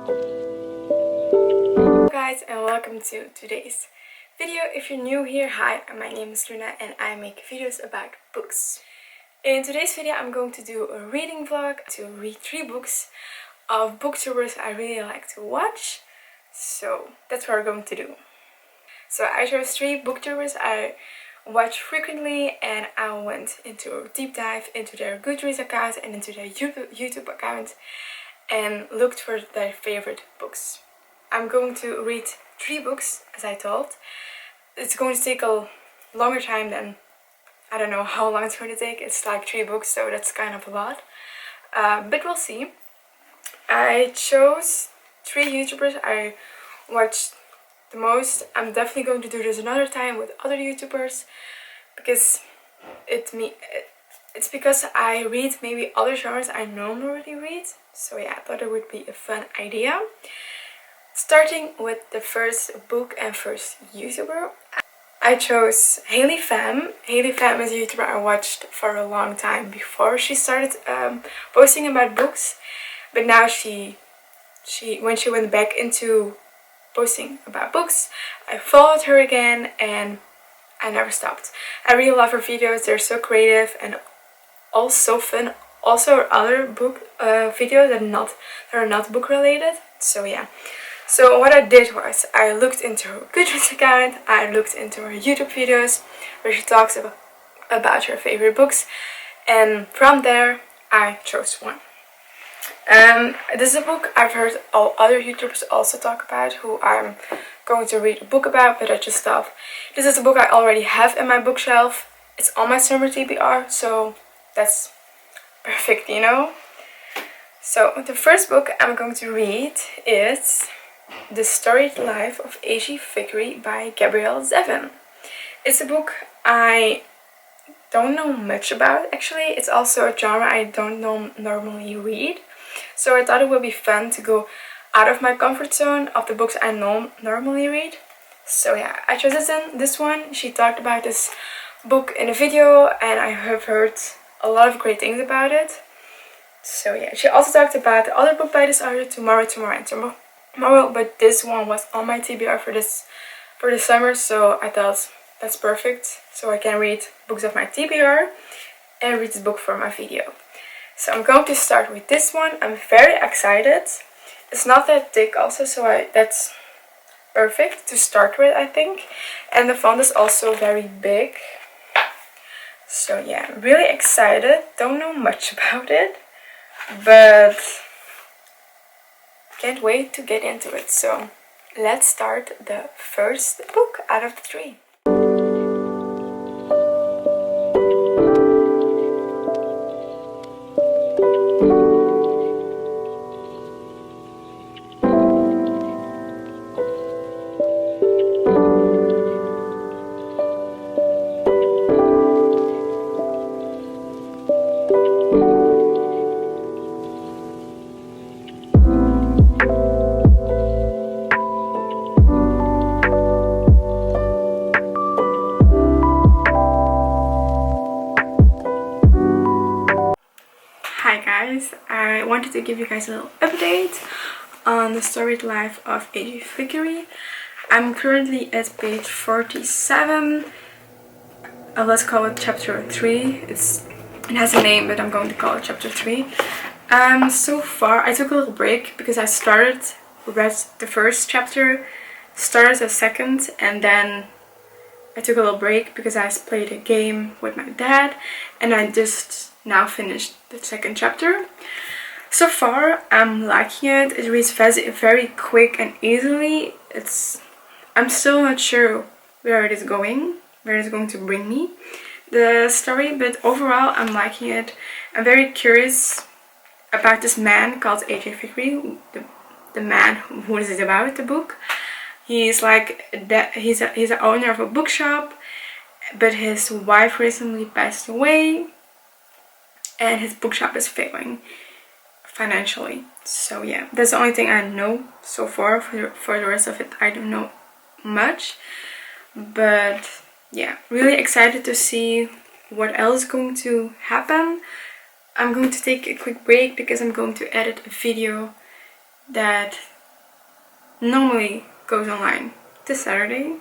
Hello guys, and welcome to today's video. If you're new here, hi, my name is Luna and I make videos about books. In today's video I'm going to do a reading vlog to read 3 books of booktubers I really like to watch. So that's what we're going to do. So I chose 3 booktubers I watch frequently, and I went into a deep dive into their Goodreads account and into their YouTube account and looked for their favorite books. I'm going to read 3 books, as I told. It's going to take a longer time than, I don't know how long it's going to take. It's like 3 books, so that's kind of a lot. But we'll see. I chose 3 YouTubers I watched the most. I'm definitely going to do this another time with other YouTubers because it's because I read maybe other genres I normally read. So yeah, I thought it would be a fun idea. Starting with the first book and first YouTuber, I chose Haley Pham. Haley Pham is a YouTuber I watched for a long time before she started posting about books, but now when she went back into posting about books, I followed her again and I never stopped. I really love her videos. They're so creative and also fun. Also her other book videos that are not book related. So yeah. So what I did was I looked into her Goodreads account, I looked into her YouTube videos where she talks about her favorite books, and from there I chose one. This is a book I've heard all other YouTubers also talk about, who I'm going to read a book about, but I just thought this is a book I already have in my bookshelf. It's on my summer TBR, so that's perfect, you know? So the first book I'm going to read is The Storied Life of A.G. Vickery by Gabrielle Zevin. It's a book I don't know much about, actually. It's also a genre I don't normally read. So I thought it would be fun to go out of my comfort zone of the books I normally read. So yeah, I chose this one. She talked about this book in a video and I have heard a lot of great things about it. So yeah, she also talked about the other book by this author, Tomorrow, but this one was on my TBR for this summer, so I thought that's perfect. So I can read books of my TBR and read this book for my video. So I'm going to start with this one. I'm very excited. It's not that thick also, so that's perfect to start with, I think. And the font is also very big. So yeah, I'm really excited. Don't know much about it, but can't wait to get into it. So let's start the first book out of the 3. Hi guys, I wanted to give you guys a little update on the storied life of A.G. Vickery. I'm currently at page 47. Let's call it chapter 3. It has a name, but I'm going to call it chapter 3. So far I took a little break because I read the first chapter, started the second, and then I took a little break because I played a game with my dad, and I just now finished the second chapter. So far I'm liking it. It reads very quick and easily. I'm still not sure where it's going to bring me, the story, but overall I'm liking it. I'm very curious about this man called A.G. Vickery, the man who is it about, the book. He's like he's an owner of a bookshop, but his wife recently passed away and his bookshop is failing financially. So yeah, that's the only thing I know so far. For the rest of it I don't know much, but yeah, really excited to see what else is going to happen. I'm going to take a quick break because I'm going to edit a video that normally goes online this Saturday.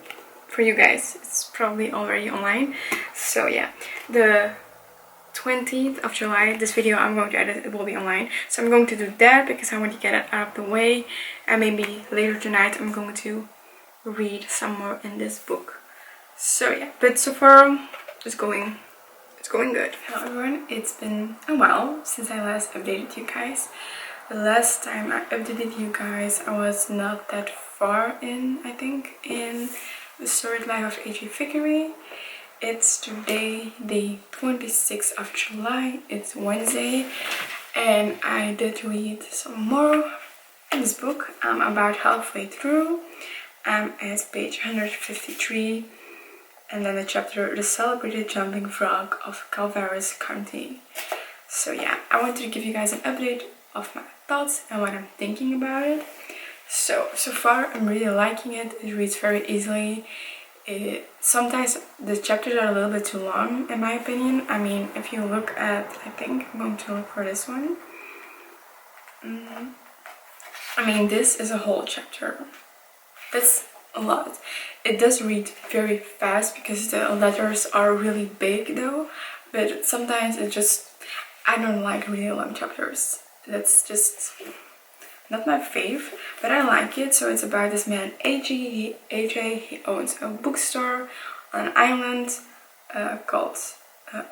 For you guys, it's probably already online. So yeah, the 20th of July, this video I'm going to edit, it will be online. So I'm going to do that because I want to get it out of the way. And maybe later tonight I'm going to read some more in this book. So yeah, but so far it's going good. Hello everyone, it's been a while since I last updated you guys. The last time I updated you guys, I was not that far in, I think, in the Storied Life of A.J. Vickery. It's today the 26th of July, it's Wednesday, and I did read some more in this book. I'm about halfway through. I'm at page 153, and then the chapter The Celebrated Jumping Frog of Calvaris County. So yeah, I wanted to give you guys an update of my thoughts and what I'm thinking about it. So far I'm really liking it. It reads very easily. Sometimes the chapters are a little bit too long in my opinion. I mean, if you look at, I think I'm going to look for this one. I mean, this is a whole chapter. That's a lot. It does read very fast because the letters are really big though, but sometimes it just, I don't like really long chapters. That's just not my fave, but I like it. So it's about this man AJ. He owns a bookstore on an island called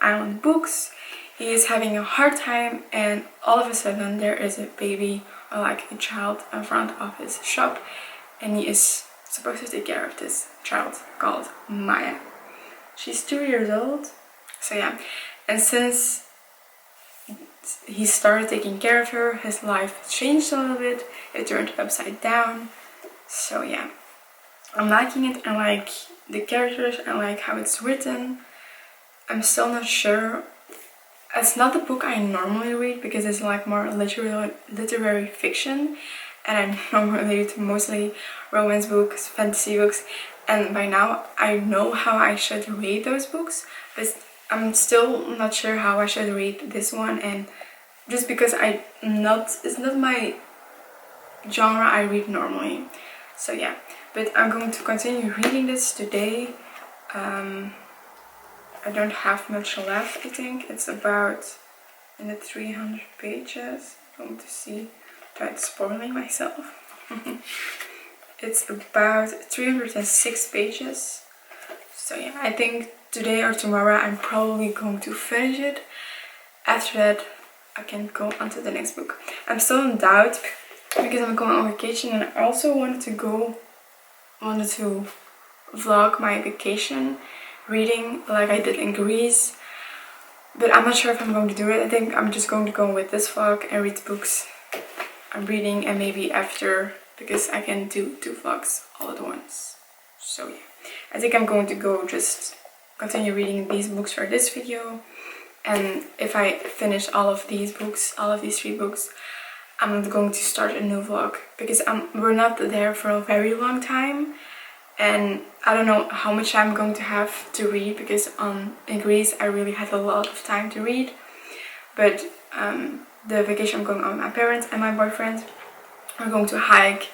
Island Books. He is having a hard time, and all of a sudden there is a baby, or like a child, in front of his shop, and he is supposed to take care of this child called Maya. She's 2 years old. So yeah, and since he started taking care of her, his life changed a little bit. It turned upside down. So yeah, I'm liking it. I like the characters. I like how it's written. I'm still not sure. It's not the book I normally read because it's like more literary fiction, and I normally read mostly romance books, fantasy books, and by now I know how I should read those books, but I'm still not sure how I should read this one, and just because it's not my genre I read normally. So yeah, but I'm going to continue reading this today. I don't have much left. I think it's about in the 300 pages. I'm going to see without spoiling myself. It's about 306 pages. So yeah, I think today or tomorrow I'm probably going to finish it. After that I can go on to the next book. I'm still in doubt because I'm going on vacation, and I also wanted to vlog my vacation reading like I did in Greece, but I'm not sure if I'm going to do it. I think I'm just going to go with this vlog and read the books I'm reading, and maybe after, because I can do 2 vlogs all at once. So yeah, I think I'm going to go just continue reading these books for this video, and if I finish all of these books, all of these 3 books, I'm not going to start a new vlog because we're not there for a very long time, and I don't know how much I'm going to have to read because in Greece I really had a lot of time to read, but the vacation I'm going on with my parents and my boyfriend, we're going to hike,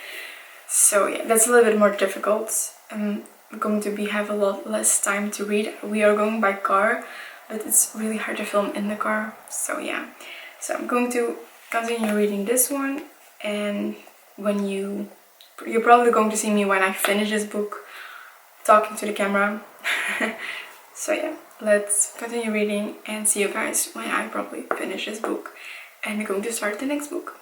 so yeah, that's a little bit more difficult. I'm going to have a lot less time to read. We are going by car, but it's really hard to film in the car, so yeah. So I'm going to continue reading this one, and when you're probably going to see me when I finish this book talking to the camera. So yeah, let's continue reading and see you guys when I probably finish this book and I'm going to start the next book.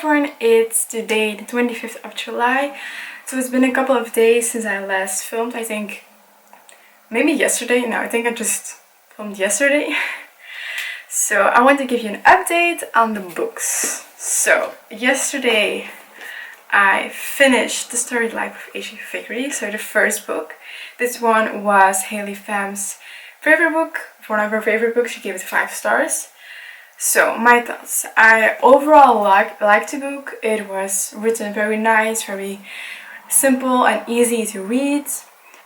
Everyone, it's today the 25th of July, so it's been a couple of days since I last filmed. I think maybe yesterday. No, I think I just filmed yesterday. So I want to give you an update on the books. So yesterday I finished The Storied Life of H.G. Vickery, so the first book. This one was Haley Pham's favorite book, one of her favorite books. She gave it 5 stars. So, my thoughts. I overall liked the book. It was written very nice, very simple and easy to read.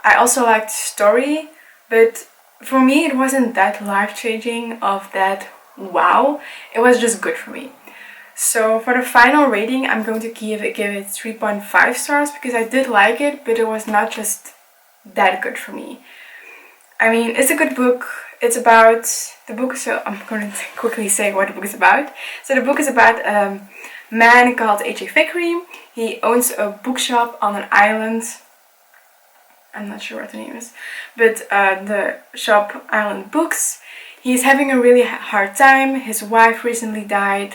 I also liked the story, but for me it wasn't that life-changing of that wow. It was just good for me. So for the final rating, I'm going to give it 3.5 stars because I did like it, but it was not just that good for me. I mean, it's a good book. It's about the book, so I'm going to quickly say what the book is about. So the book is about a man called H.G. Vickery. He owns a bookshop on an island. I'm not sure what the name is, but the shop Island Books. He's having a really hard time. His wife recently died,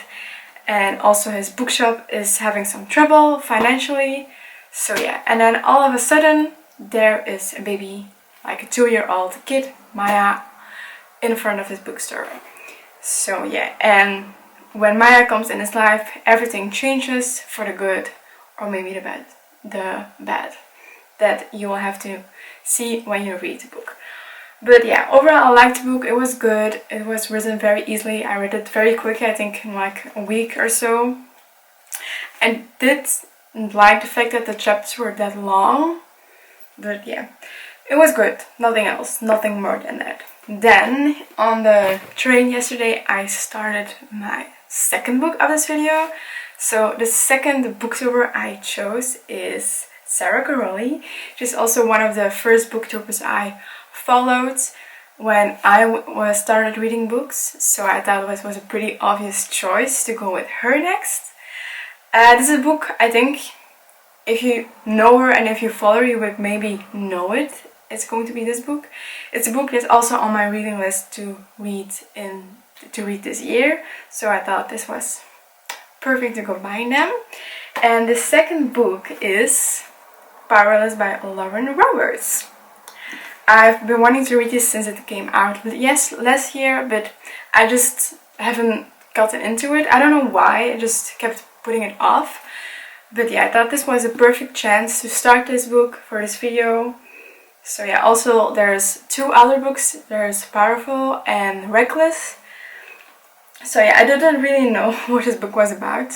and also his bookshop is having some trouble financially. So yeah, and then all of a sudden there is a baby, like a 2-year-old kid, Maya, in front of his bookstore. So yeah, and when Maya comes in his life, everything changes for the good, or maybe the bad. That you will have to see when you read the book. But yeah, overall I liked the book. It was good. It was written very easily. I read it very quickly, I think in like a week or so. I did like the fact that the chapters were that long. But yeah, it was good. Nothing else. Nothing more than that. Then, on the train yesterday, I started my second book of this video. So, the second booktuber I chose is Sarah Girly. She's also one of the first booktubers I followed when I started reading books. So, I thought it was a pretty obvious choice to go with her next. This is a book, I think, if you know her and if you follow her, you would maybe know it. It's going to be this book. It's a book that's also on my reading list to read this year. So I thought this was perfect to combine them. And the second book is Powerless by Lauren Roberts. I've been wanting to read this since it came out last year, but I just haven't gotten into it. I don't know why, I just kept putting it off. But yeah, I thought this was a perfect chance to start this book for this video. So yeah, also there's 2 other books. There's Powerful and Reckless. So yeah, I didn't really know what this book was about.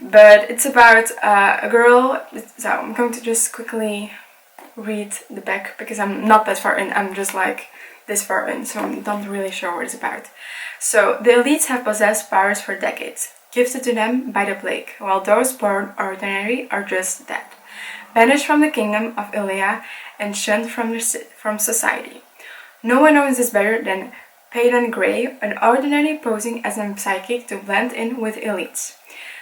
But it's about a girl. So I'm going to just quickly read the back because I'm not that far in. I'm just like this far in, so I'm not really sure what it's about. So the elites have possessed powers for decades, gifted to them by the plague, while those born ordinary are just dead, banished from the kingdom of Ilea and shunned from society. No one knows this better than Peyton Gray, an ordinary posing as a psychic to blend in with elites.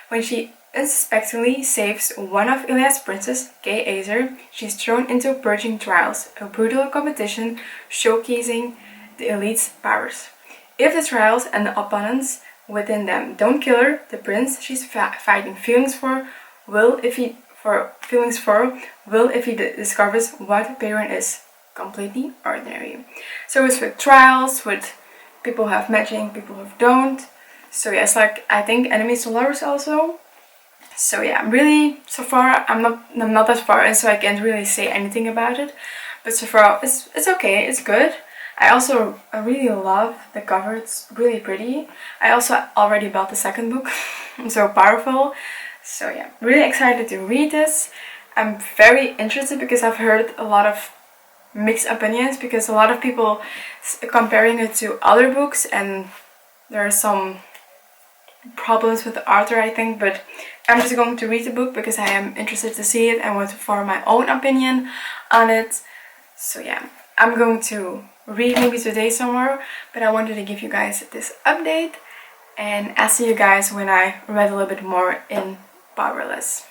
When she unsuspectingly saves one of Ilea's princes, Gay Azer, she is thrown into purging trials, a brutal competition showcasing the elite's powers. If the trials and the opponents within them don't kill her, the prince she's fighting feelings for will if he discovers what Perrin is, completely ordinary. So it's with trials, with people who have magic, people who don't. So yeah, it's like, I think, enemies to lovers also. So yeah, really, so far I'm not that far in, so I can't really say anything about it. But so far it's okay, it's good. I really love the cover, it's really pretty. I also already bought the second book, so Powerful. So yeah, really excited to read this. I'm very interested because I've heard a lot of mixed opinions, because a lot of people comparing it to other books, and there are some problems with the author, I think, but I'm just going to read the book because I am interested to see it and want to form my own opinion on it. So yeah, I'm going to read maybe today somewhere, but I wanted to give you guys this update, and I'll see you guys when I read a little bit more in Powerless.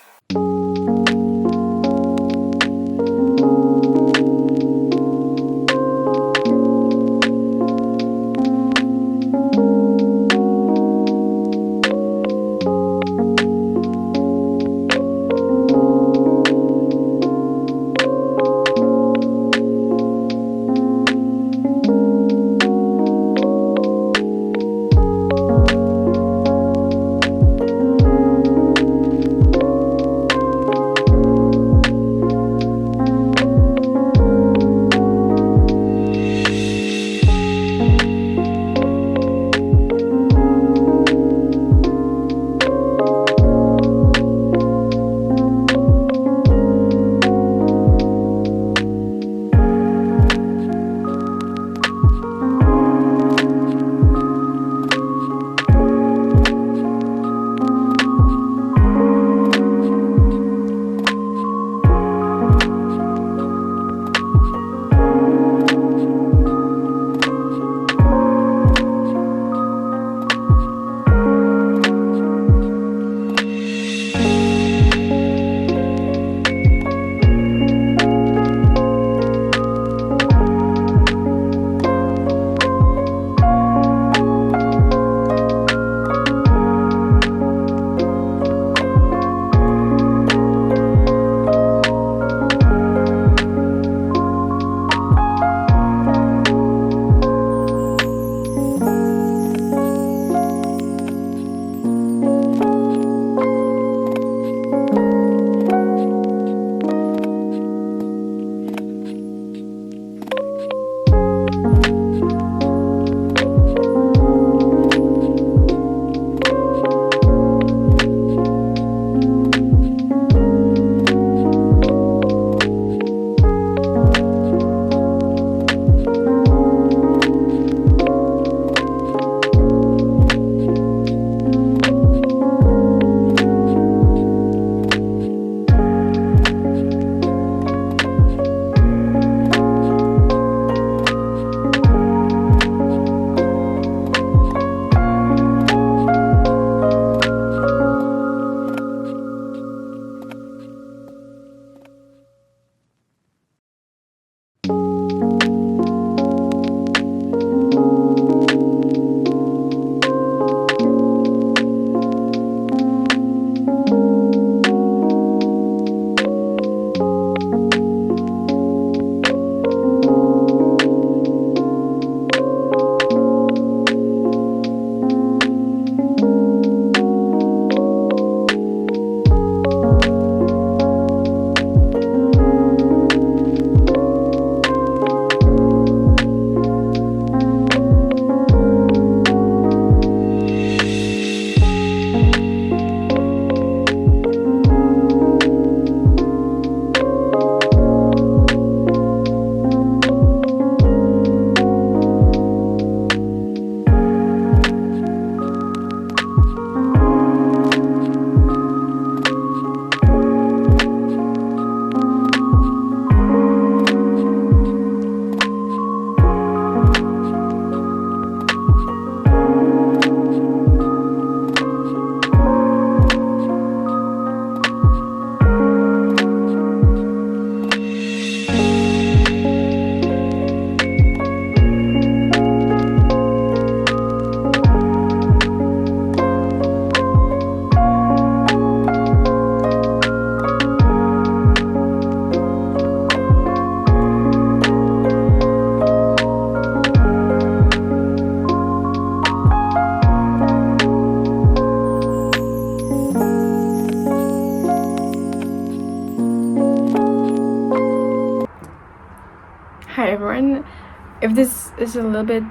if this is a little bit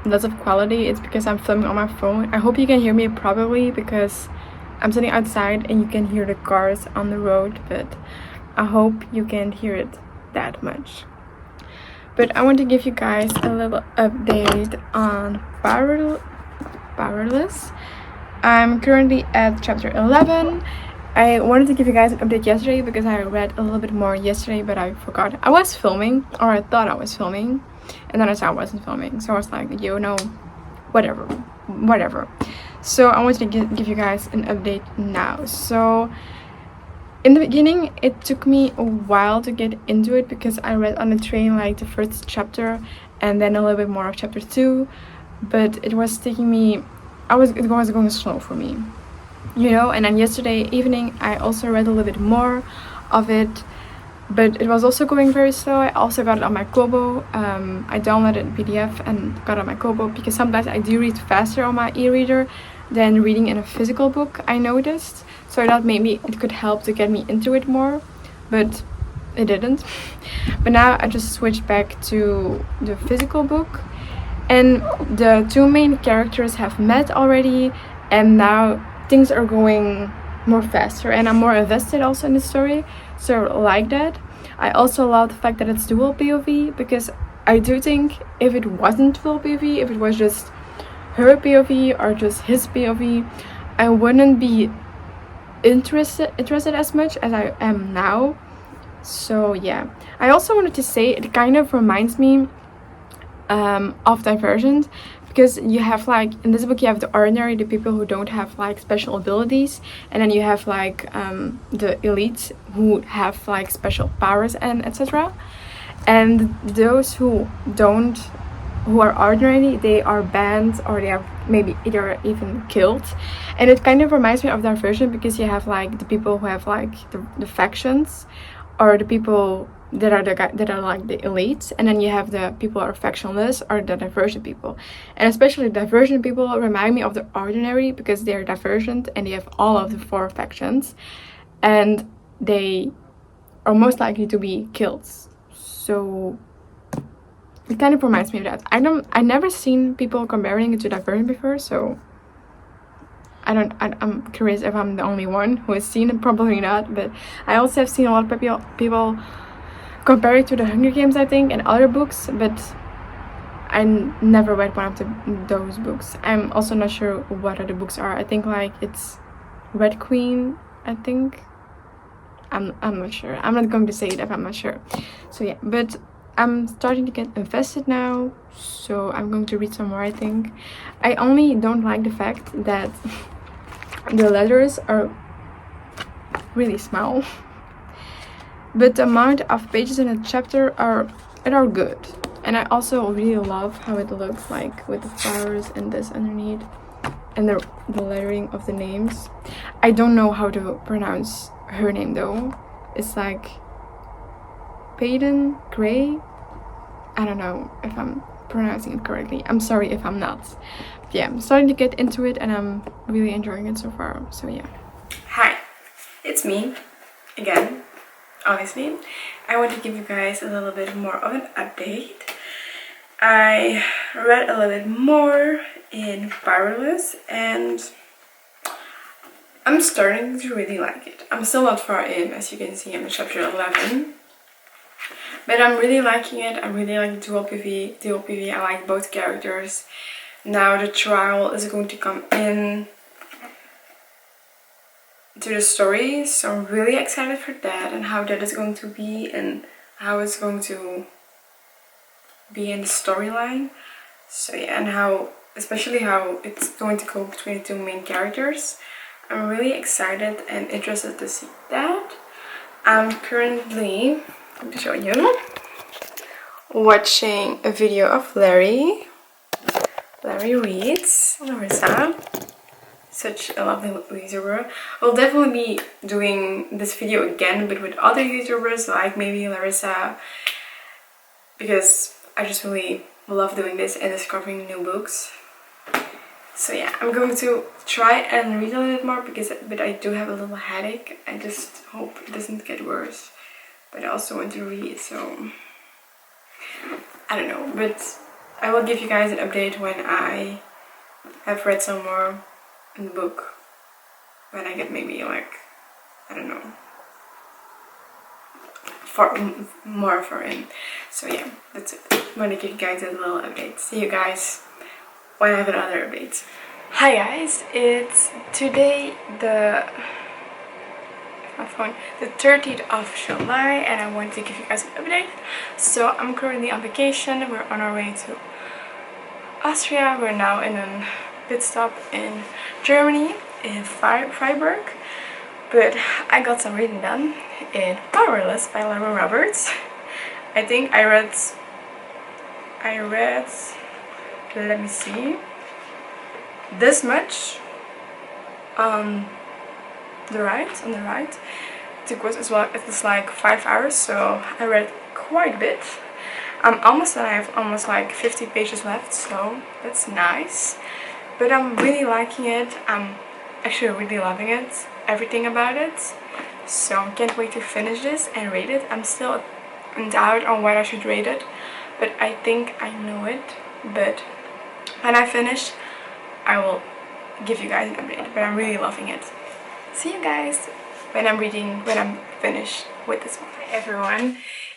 less of quality, it's because I'm filming on my phone. I hope you can hear me properly because I'm sitting outside and you can hear the cars on the road, but I hope you can't hear it that much. But I want to give you guys a little update on Powerless. I'm currently at chapter 11. I wanted to give you guys an update yesterday because I read a little bit more yesterday, but I forgot. I was filming, or I thought I was filming, and then I saw I wasn't filming. So I was like, you know, whatever. So I wanted to give you guys an update now. So in the beginning, it took me a while to get into it because I read on the train like the first chapter and then a little bit more of chapter 2. But it was taking me, it was going slow for me, you know. And then yesterday evening I also read a little bit more of it, but it was also going very slow. I also got it on my Kobo. I downloaded PDF and got it on my Kobo because sometimes I do read faster on my e-reader than reading in a physical book, I noticed. So I thought maybe it could help to get me into it more, but it didn't. But now I just switched back to the physical book, and the two main characters have met already, and now things are going more faster and I'm more invested also in the story, so I like that. I also love the fact that it's dual POV, because I do think if it wasn't dual POV, if it was just her POV or just his POV, I wouldn't be interested as much as I am now. So yeah, I also wanted to say it kind of reminds me of Divergent, because you have like in this book you have the ordinary, the people who don't have like special abilities, and then you have like the elites who have like special powers and etc. And those who are ordinary, they are banned or they are maybe either even killed. And it kind of reminds me of Divergent, because you have like the people who have like the factions, or the people that are like the elites, and then you have the people who are factionless, or the Divergent people. And especially Divergent people remind me of the ordinary, because they are Divergent and they have all of the 4 factions, and they are most likely to be killed. So it kind of reminds me of that. I never seen people comparing it to Divergent before, so I'm curious if I'm the only one who has seen it. Probably not, but I also have seen a lot of people compare it to the Hunger Games, I think, and other books, but I never read one of those books. I'm also not sure what other books are. I think like it's Red Queen, I think. I'm not sure. I'm not going to say it if I'm not sure. So yeah, but I'm starting to get invested now, so I'm going to read some more, I think. I only don't like the fact that the letters are really small, but the amount of pages in a chapter are good. And I also really love how it looks like with the flowers and this underneath, and the lettering of the names. I don't know how to pronounce her name though. It's like Peyton Gray. I don't know if I'm pronouncing it correctly. I'm sorry if I'm not. But yeah, I'm starting to get into it and I'm really enjoying it so far. So yeah. Hi, it's me again. Obviously, I want to give you guys a little bit more of an update. I read a little bit more in Powerless and I'm starting to really like it. I'm still not far in, as you can see. I'm in chapter 11. But I'm really liking it. I really like dual PV. I like both characters. Now the trial is going to come in to the story, so I'm really excited for that and how that is going to be and how it's going to be in the storyline. So yeah, and especially how it's going to go between the 2 main characters. I'm really excited and interested to see that. I'm currently, let me show you, watching a video of Larry Reads, Larissa. Such a lovely YouTuber. I'll definitely be doing this video again, but with other YouTubers like maybe Larissa, because I just really love doing this and discovering new books. So yeah, I'm going to try and read a little bit more, but I do have a little headache. I just hope it doesn't get worse. But I also want to read, so I don't know, but I will give you guys an update when I have read some more in the book. When I get maybe like, I don't know, more for in. So yeah, that's it. I'm gonna give you guys a little update. See you guys when I have another update. Hi guys, it's today my phone, the 30th of July, and I want to give you guys an update. So I'm currently on vacation. We're on our way to Austria. We're now in a pit stop in Germany, in Freiburg. But I got some reading done in Powerless by Laura Roberts. I think I read, let me see, this much on the right. It was like 5 hours, so I read quite a bit. I'm almost done. I have almost like 50 pages left, so that's nice. But I'm really liking it. I'm actually really loving it, everything about it. So I can't wait to finish this and rate it. I'm still in doubt on what I should rate it, but I think I know it. But when I finish, I will give you guys an update. But I'm really loving it. See you guys when I'm finished with this one. Hi everyone,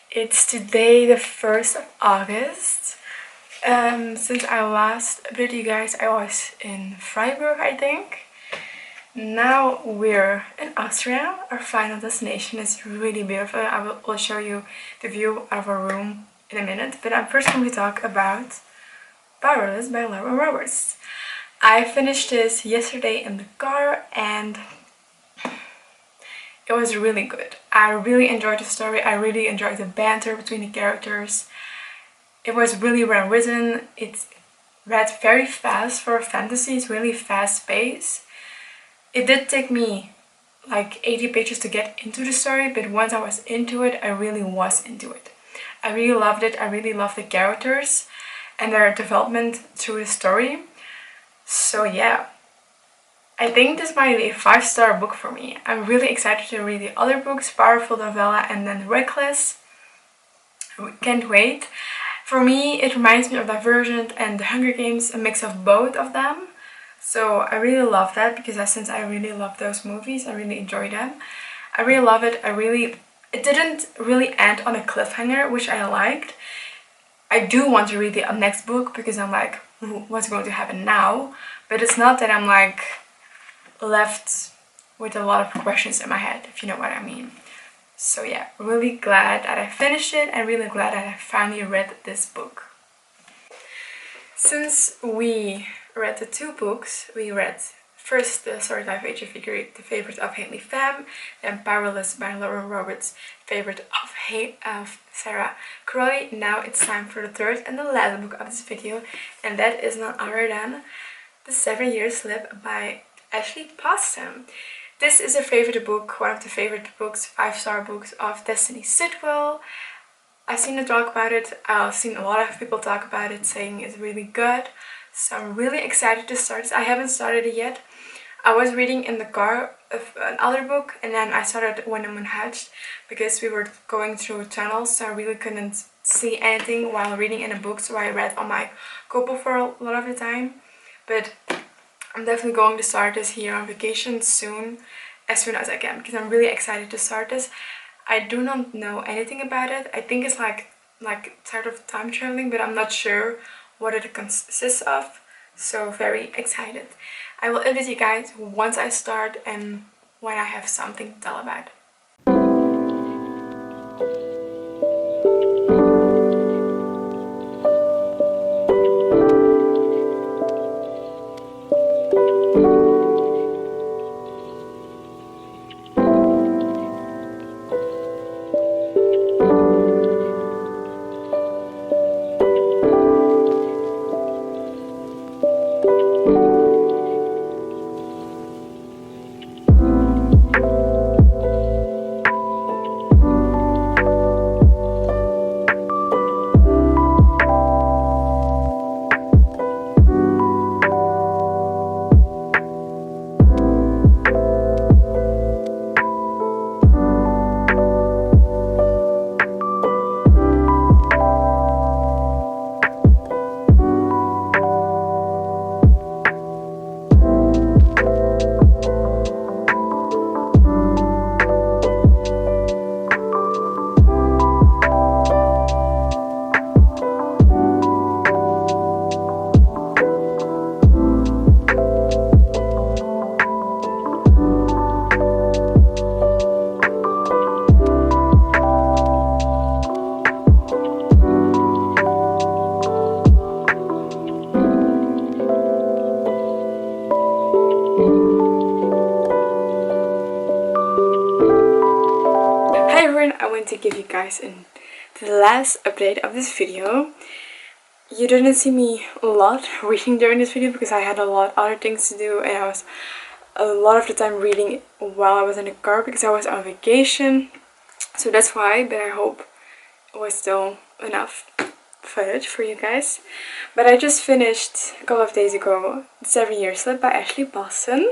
it's today the 1st of August. Since I last updated you guys, I was in Freiburg, I think. Now we're in Austria. Our final destination is really beautiful. I will show you the view of our room in a minute, but I'm first going to talk about Powerless by Laura Roberts. I finished this yesterday in the car and it was really good. I really enjoyed the story. I really enjoyed the banter between the characters. It was really well written. It read very fast for a fantasy. It's really fast paced. It did take me like 80 pages to get into the story, but once I was into it, I really was into it. I really loved it. I really loved the characters and their development through the story. So yeah, I think this might be a 5-star book for me. I'm really excited to read the other books, Powerful Novella and then Reckless. Can't wait. For me, it reminds me of Divergent and The Hunger Games, a mix of both of them. So I really love that because since I really love those movies, I really enjoy them. I really love it. It didn't really end on a cliffhanger, which I liked. I do want to read the next book because I'm like, what's going to happen now? But it's not that I'm like left with a lot of questions in my head, if you know what I mean. So yeah, really glad that I finished it and really glad that I finally read this book. Since we read the 2 books, we read first the Storytime Age of Figure, the favorite of Haley Pham, then Powerless by Laura Roberts, favorite of Sarah Crowley. Now it's time for the 3rd and the last book of this video, and that is none other than The 7-Year Slip by Ashley Poston. This is a favorite book, one of the favorite books, 5-star books of Destiny Sitwell. I've seen her talk about it. I've seen a lot of people talk about it, saying it's really good. So I'm really excited to start this. I haven't started it yet. I was reading in the car another book, and then I started When the Moon Hatched because we were going through tunnels, so I really couldn't see anything while reading in a book. So I read on my Kobo for a lot of the time. But I'm definitely going to start this here on vacation soon, as soon as I can, because I'm really excited to start this. I do not know anything about it. I think it's like sort of time traveling, but I'm not sure what it consists of. So very excited. I will update you guys once I start and when I have something to tell about. going to give you guys the last update of this video. You didn't see me a lot reading during this video because I had a lot of other things to do, and I was a lot of the time reading while I was in the car because I was on vacation. So that's why, but I hope it was still enough footage for you guys. But I just finished a couple of days ago 7 Year Slip by Ashley Boston.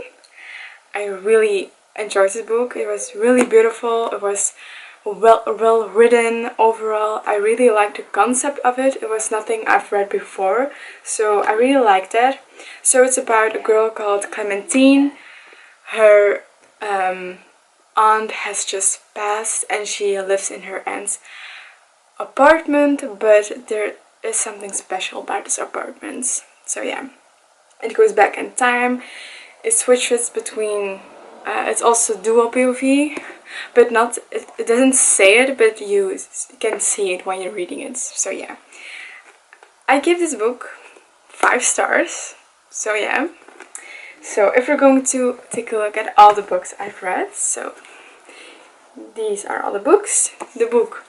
I really enjoyed this book. It was really beautiful. It was well written overall. I really liked the concept of it. It was nothing I've read before, so I really liked that. So it's about a girl called Clementine. Her aunt has just passed and she lives in her aunt's apartment, but there is something special about this apartment. So yeah, it goes back in time. It switches between it's also dual POV, but not it doesn't say it, but you can see it when you're reading it. So yeah, I give this book 5 stars. So yeah, so if we're going to take a look at all the books I've read, so these are all the books. The book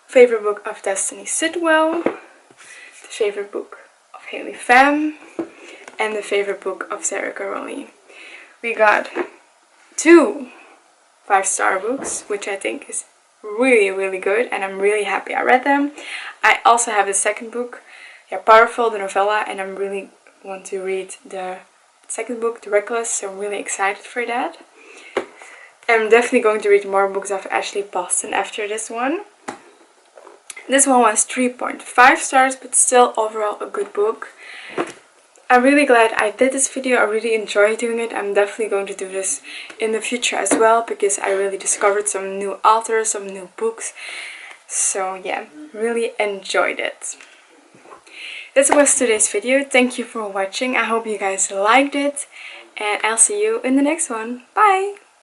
Favorite Book of Destiny Sidwell, the favorite book of Haley Pham, and the favorite book of Sarah Caroli. We got 2 5-star books, which I think is really good, and I'm really happy I read them. I also have the second book, yeah, Powerful, the novella, and I'm really want to read the second book, The Reckless, so I'm really excited for that. I'm definitely going to read more books of Ashley Boston after this one. This one was 3.5 stars, but still overall a good book. I'm really glad I did this video. I really enjoy doing it. I'm definitely going to do this in the future as well, because I really discovered some new authors, some new books. So yeah, really enjoyed it. This was today's video. Thank you for watching. I hope you guys liked it, and I'll see you in the next one. Bye!